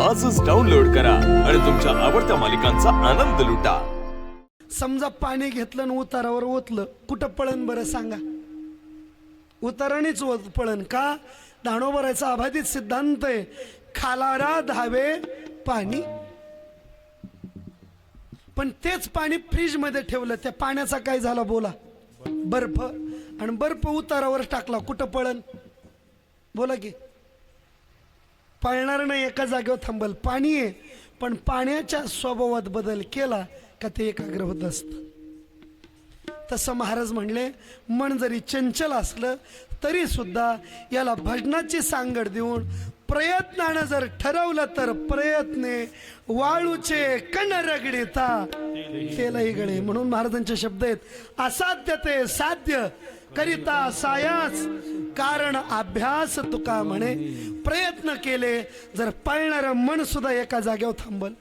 आजच डाउनलोड करा आणि तुमच्या आवडत्या मालिकांचा आनंद लुटा। समजा पाणी घेतलं आणि उतारावर ओतलं, कुठं पळण बरं सांगा? उतारानेच पळण का? दाणोबराचा अबाधित सिद्धांत आहे, खालारा धावे पाणी। पण तेच पाणी फ्रीज मध्ये ठेवलं, त्या पाण्याचा काय झाला बोला? बर्फ, आणि बर्फ उतारावर टाकला, कुठं पळण बोला की? पळणार नाही, एका जागेवर थांबल। पाणी आहे, पण पाण्याच्या स्वभावात बदल केला का ते एकाग्र होत असतं। तसं महाराज म्हणले, मन जरी चंचल असलं तरी सुद्धा याला भजनाची सांगड देऊन प्रयत्नानं जर ठरवलं तर प्रयत्ने वाळूचे कण रगडिता केलंही गळे। म्हणून महाराजांचे शब्द आहेत, असाध्य ते साध्य करिता सायास, कारण अभ्यास तुका म्हणे। प्रयत्न केले जर पळणारं मन सुद्धा एका जागेवर थांबल।